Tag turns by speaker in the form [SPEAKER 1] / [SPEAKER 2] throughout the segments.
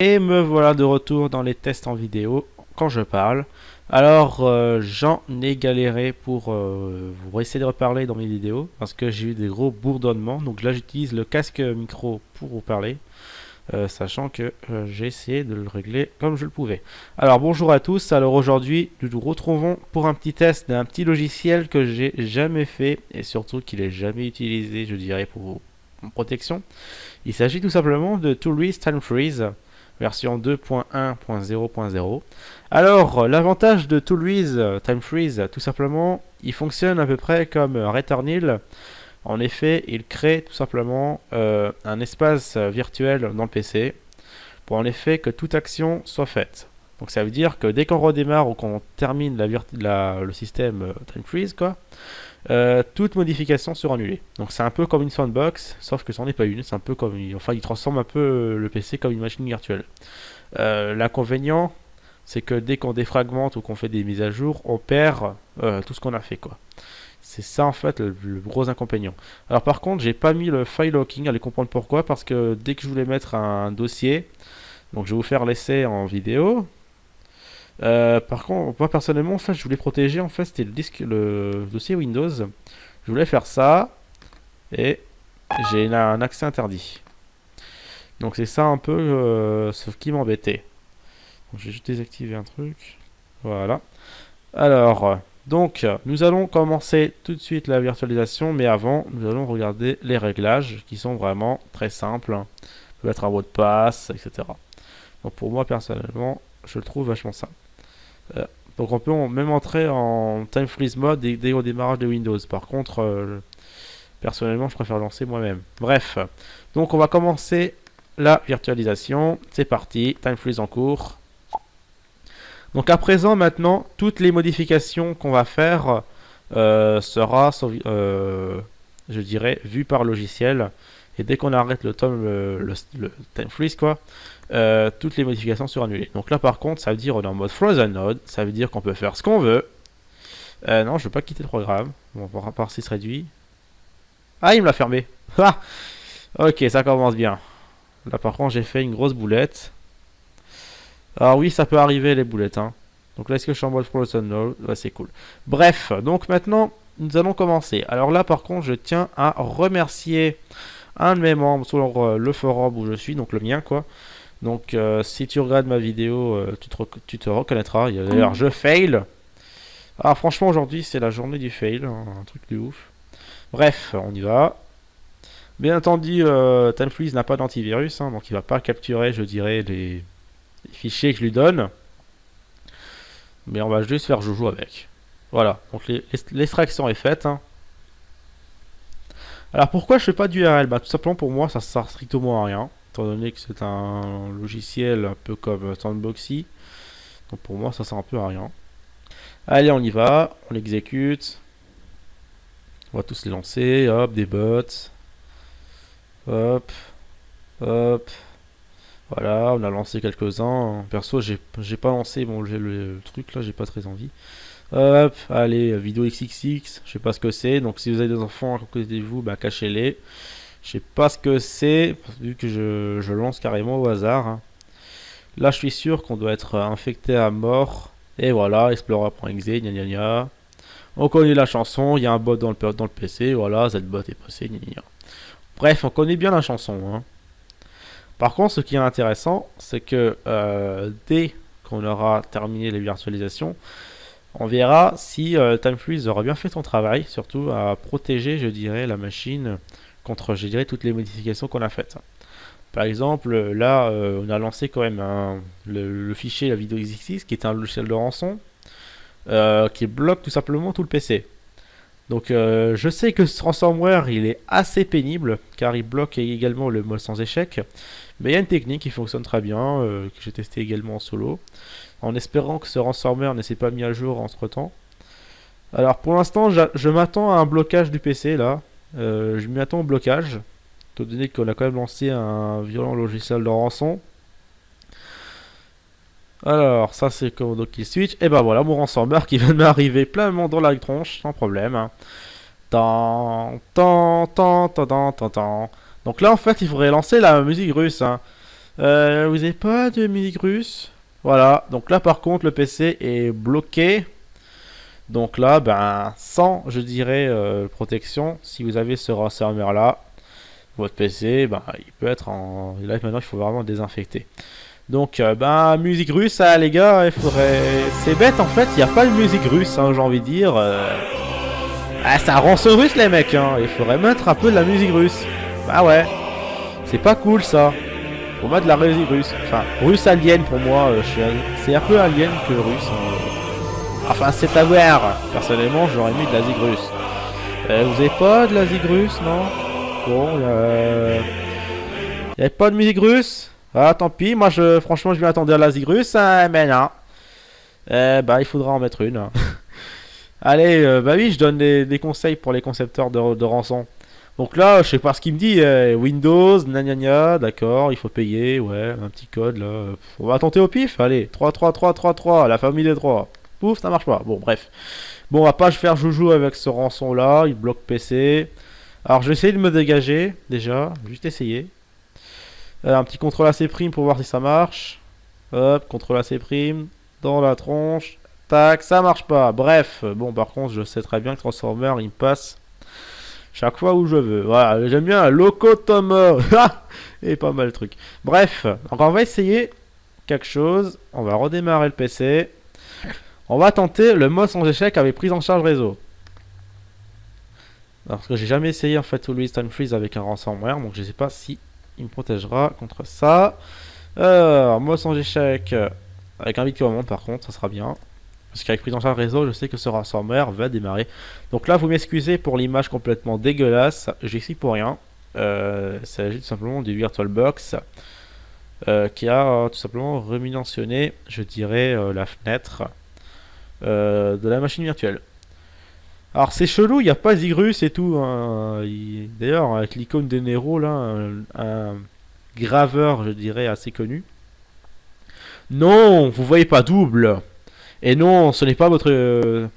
[SPEAKER 1] Et me voilà de retour dans les tests en vidéo quand je parle. Alors j'en ai galéré pour vous essayer de reparler dans mes vidéos parce que j'ai eu des gros bourdonnements. Donc là j'utilise le casque micro pour vous parler. Sachant que j'ai essayé de le régler comme je le pouvais. Alors bonjour à tous, alors aujourd'hui nous nous retrouvons pour un petit test d'un petit logiciel que j'ai jamais fait et surtout qu'il est jamais utilisé, je dirais, pour protection. Il s'agit tout simplement de Toolwiz Time Freeze version 2.1.0.0. Alors l'avantage de Toolwiz Time Freeze, tout simplement, il fonctionne à peu près comme Returnil. En effet, il crée tout simplement un espace virtuel dans le PC pour en effet que toute action soit faite. Donc ça veut dire que dès qu'on redémarre ou qu'on termine le système Time Freeze, toute modification sera annulée. Donc c'est un peu comme une sandbox, sauf que ça n'en est pas une. C'est un peu comme, enfin, il transforme un peu le PC comme une machine virtuelle. L'inconvénient, c'est que dès qu'on défragmente ou qu'on fait des mises à jour, on perd tout ce qu'on a fait, C'est ça en fait le gros inconvénient. Alors par contre, j'ai pas mis le file locking, allez comprendre pourquoi, parce que dès que je voulais mettre un dossier, donc je vais vous faire l'essai en vidéo. Par contre, moi personnellement, en fait, je voulais protéger, en fait, c'était le dossier Windows. Je voulais faire ça, et j'ai un accès interdit. Donc c'est ça un peu ce qui m'embêtait. Donc j'ai juste désactivé un truc. Voilà. Alors, donc, nous allons commencer tout de suite la virtualisation, mais avant, nous allons regarder les réglages qui sont vraiment très simples. On peut mettre un mot de passe, etc. Donc pour moi, personnellement, je le trouve vachement simple. Donc on peut même entrer en time freeze mode dès au démarrage de Windows. Par contre, personnellement, je préfère lancer moi-même. Bref, donc on va commencer la virtualisation. C'est parti, time freeze en cours. Donc à présent, maintenant, toutes les modifications qu'on va faire sera, je dirais, vues par logiciel. Et dès qu'on arrête le time freeze, toutes les modifications seront annulées. Donc là, par contre, ça veut dire on est en mode frozen node. Ça veut dire qu'on peut faire ce qu'on veut. Non, je ne veux pas quitter le programme. Bon, on va voir si se réduit. Ah, il me l'a fermé. Ah, ok, ça commence bien. Là, par contre, j'ai fait une grosse boulette. Alors oui, ça peut arriver les boulettes, hein. Donc là, est-ce que je suis en mode frozen node? Ouais, c'est cool. Bref, donc maintenant, nous allons commencer. Alors là, par contre, je tiens à remercier un de mes membres sur le forum où je suis, donc le mien, Donc, si tu regardes ma vidéo, tu te reconnaîtras. Il y a d'ailleurs, je fail. Ah, franchement, aujourd'hui, c'est la journée du fail, hein, un truc de ouf. Bref, on y va. Bien entendu, Time Freeze n'a pas d'antivirus, hein, donc il va pas capturer, je dirais, les fichiers que je lui donne. Mais on va juste faire joujou avec. Voilà, donc l'extraction est faite, hein. Alors pourquoi je fais pas d'URL? Bah tout simplement pour moi ça sert strictement à rien, étant donné que c'est un logiciel un peu comme Sandboxy. Donc pour moi ça sert un peu à rien. Allez, on y va, on l'exécute. On va tous les lancer, hop, des bots. Hop, hop. Voilà, on a lancé quelques-uns. Perso, j'ai pas lancé bon, le truc là, j'ai pas très envie. Hop, allez, vidéo XXX, je sais pas ce que c'est. Donc si vous avez des enfants à côté de vous, bah cachez-les. Je sais pas ce que c'est, vu que je lance carrément au hasard, hein. Là, je suis sûr qu'on doit être infecté à mort. Et voilà, explorer.exe, gna gna gna. On connaît la chanson, il y a un bot dans le PC, voilà, ZBot est passé, gna gna. Bref, on connaît bien la chanson, hein. Par contre, ce qui est intéressant, c'est que dès qu'on aura terminé les virtualisations, on verra si Time Freeze aura bien fait son travail, surtout à protéger, je dirais, la machine contre, je dirais, toutes les modifications qu'on a faites. Par exemple, là, on a lancé quand même le fichier, la vidéo XXX, qui est un logiciel de rançon, qui bloque tout simplement tout le PC. Donc je sais que ce ransomware il est assez pénible car il bloque également le mode sans échec, mais il y a une technique qui fonctionne très bien, que j'ai testé également en solo, en espérant que ce ransomware ne s'est pas mis à jour entre temps. Alors pour l'instant je m'attends à un blocage du PC là, je m'y attends au blocage, étant donné qu'on a quand même lancé un violent logiciel de rançon. Alors ça c'est Commando Kill Switch, et ben voilà mon ransomware qui vient de m'arriver pleinement dans la tronche, sans problème, hein. Tant. Donc là en fait il faudrait lancer la musique russe, hein. Vous n'avez pas de musique russe? Voilà, donc là par contre le PC est bloqué. Donc là, ben, sans, je dirais, protection, si vous avez ce ransomware là, votre PC, ben, il peut être en... Là maintenant il faut vraiment le désinfecter. Donc, ben, musique russe, ah, les gars, il faudrait... C'est bête en fait, il n'y a pas de musique russe, hein, j'ai envie de dire. Ah, c'est un rançon russe les mecs, hein. Il faudrait mettre un peu de la musique russe. Bah ouais, c'est pas cool ça. Faut mettre de la musique russe. Enfin, russe alien pour moi, c'est un peu alien que russe. Enfin, c'est à voir. Personnellement, j'aurais mis de la zig russe. Vous avez pas de la zig russe, non? Bon, y avait pas de musique russe? Ah, tant pis, moi, franchement, je m'attendais à la zig russe, hein, mais non. Bah, il faudra en mettre une. Hein. Allez, bah oui, je donne des conseils pour les concepteurs de rançon. Donc là, je sais pas ce qu'il me dit. Windows, gna d'accord, il faut payer, ouais, un petit code là. On va tenter au pif, allez, 3, 3, 3, 3, 3, la famille des 3. Pouf, ça marche pas. Bon, bref. Bon, on va pas faire joujou avec ce rançon là, il bloque PC. Alors, je vais essayer de me dégager, déjà, juste essayer. Un petit contrôle AC' pour voir si ça marche. Hop, contrôle AC', dans la tronche. Tac, ça marche pas. Bref, bon, par contre, je sais très bien que Transformer, il me passe chaque fois où je veux. Voilà, j'aime bien Locotomo. Et pas mal le truc. Bref, donc on va essayer quelque chose. On va redémarrer le PC. On va tenter le mode sans échec avec prise en charge réseau. Parce que j'ai jamais essayé en fait Always Time Freeze avec un ransomware, donc je sais pas si il me protégera contre ça. Mode sans échec avec un bit commande par contre, ça sera bien. Parce qu'avec prise en charge réseau, je sais que ce ransomware va démarrer. Donc là, vous m'excusez pour l'image complètement dégueulasse. J'explique pour rien. Il s'agit tout simplement du VirtualBox qui a tout simplement redimensionné, je dirais, la fenêtre de la machine virtuelle. Alors c'est chelou, il n'y a pas Zigrus et tout. Hein. D'ailleurs, avec l'icône de Nero, là, un graveur, je dirais, assez connu. Non, vous voyez pas double. Et non, ce n'est pas votre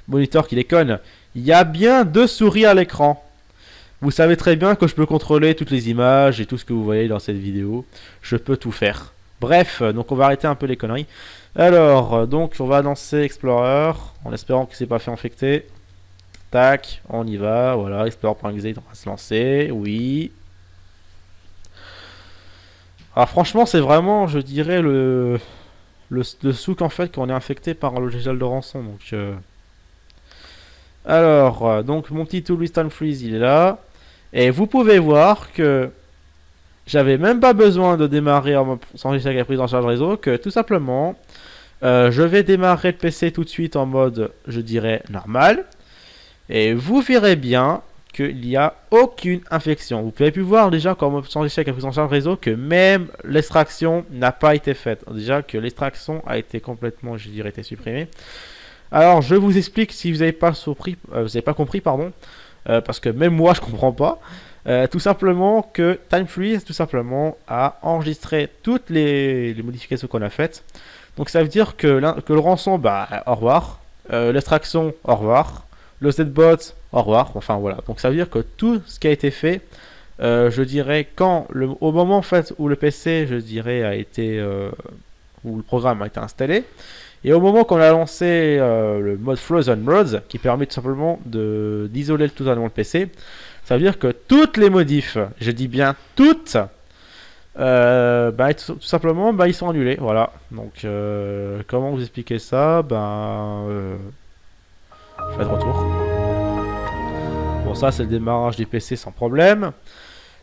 [SPEAKER 1] moniteur qui déconne. Il y a bien 2 souris à l'écran. Vous savez très bien que je peux contrôler toutes les images et tout ce que vous voyez dans cette vidéo. Je peux tout faire. Bref, donc on va arrêter un peu les conneries. Alors, donc on va lancer Explorer en espérant que c'est pas fait infecter. Tac, on y va. Voilà, Explorer.exe va se lancer. Oui. Alors franchement, c'est vraiment, je dirais, le souk en fait quand on est infecté par un logiciel de rançon. Donc, alors, donc mon petit Always Time Freeze il est là. Et vous pouvez voir que j'avais même pas besoin de démarrer sans échec avec prise en charge réseau, que tout simplement je vais démarrer le PC tout de suite en mode, je dirais, normal. Et vous verrez bien qu'il n'y a aucune infection. Vous pouvez pu voir déjà quand sans échec avec prise en charge réseau que même l'extraction n'a pas été faite. Déjà que l'extraction a été complètement, je dirais, été supprimée. Alors je vous explique si vous n'avez pas compris, pardon, parce que même moi je comprends pas. Tout simplement que Time Freeze tout simplement a enregistré toutes les modifications qu'on a faites. Donc ça veut dire que le rançon, bah au revoir, l'extraction, au revoir, le setbot, au revoir, enfin voilà. Donc ça veut dire que tout ce qui a été fait, je dirais au moment en fait où le PC, je dirais, a été où le programme a été installé. Et au moment qu'on a lancé le mode Frozen Mods, qui permet tout simplement d'isoler totalement le PC, ça veut dire que toutes les modifs, je dis bien toutes, tout simplement, ils sont annulés. Voilà. Donc, comment vous expliquer ça? Faites retour. Bon, ça, c'est le démarrage du PC sans problème.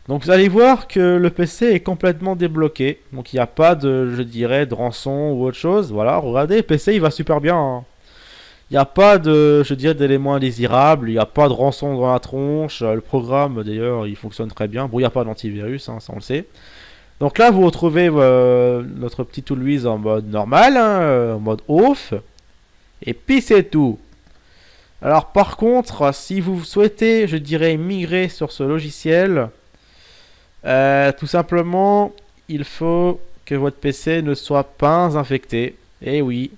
[SPEAKER 1] Donc vous allez voir que le PC est complètement débloqué. Donc il n'y a pas de, je dirais, de rançon ou autre chose. Voilà, regardez, le PC il va super bien. Hein. Il n'y a pas de, je dirais, d'éléments indésirables. Il n'y a pas de rançon dans la tronche. Le programme d'ailleurs il fonctionne très bien. Bon, il n'y a pas d'antivirus, hein, ça on le sait. Donc là vous retrouvez notre petit Toolwiz en mode normal, hein, en mode off. Et puis c'est tout. Alors par contre, si vous souhaitez, je dirais, migrer sur ce logiciel... tout simplement, il faut que votre PC ne soit pas infecté. Et oui,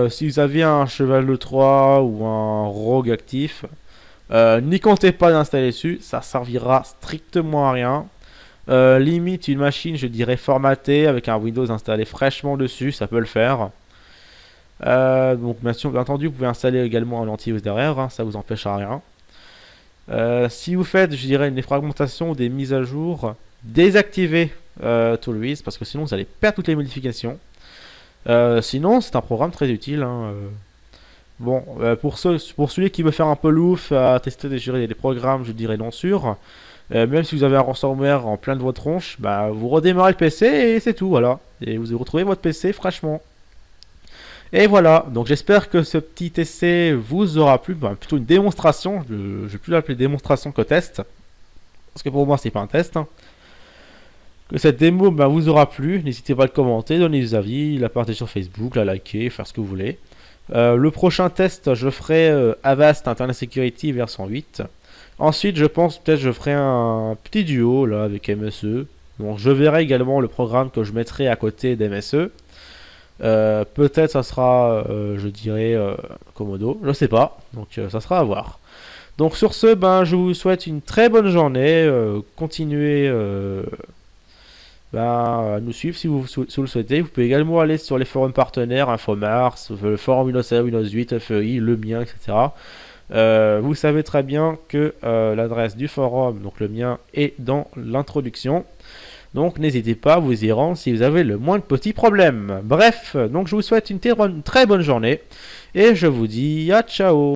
[SPEAKER 1] si vous avez un cheval de 3 ou un rogue actif, n'y comptez pas d'installer dessus, ça servira strictement à rien. Limite une machine, je dirais formatée avec un Windows installé fraîchement dessus, ça peut le faire. Donc bien sûr, bien entendu, vous pouvez installer également un antivirus derrière, hein, ça vous empêchera rien. Si vous faites, je dirais, une défragmentation ou des mises à jour, désactivez Toolwiz parce que sinon vous allez perdre toutes les modifications. Sinon, c'est un programme très utile, hein. Bon, pour celui qui veut faire un peu louf à tester des programmes, je dirais non sûr. Même si vous avez un ransomware en plein de votre tronche, bah, vous redémarrez le PC et c'est tout, voilà. Et vous retrouvez votre PC fraîchement. Et voilà, donc j'espère que ce petit essai vous aura plu, bah, plutôt une démonstration, je vais plus l'appeler démonstration que test, parce que pour moi c'est pas un test, hein. Que cette démo bah, vous aura plu, n'hésitez pas à le commenter, donner des avis, la partager sur Facebook, la liker, faire ce que vous voulez. Le prochain test, je ferai Avast Internet Security version 8. Ensuite, je pense peut-être je ferai un petit duo là avec MSE. Donc je verrai également le programme que je mettrai à côté d'MSE. Peut-être ça sera, je dirais, Komodo, je sais pas. Donc ça sera à voir. Donc sur ce, ben, je vous souhaite une très bonne journée. Continuez à nous suivre si vous le souhaitez. Vous pouvez également aller sur les forums partenaires, Infomars, le forum Windows 7, Windows 8, FEI, le mien, etc. Vous savez très bien que l'adresse du forum, donc le mien, est dans l'introduction. Donc n'hésitez pas à vous y rendre si vous avez le moins de petits problèmes. Bref, donc je vous souhaite une très bonne journée et je vous dis à ciao.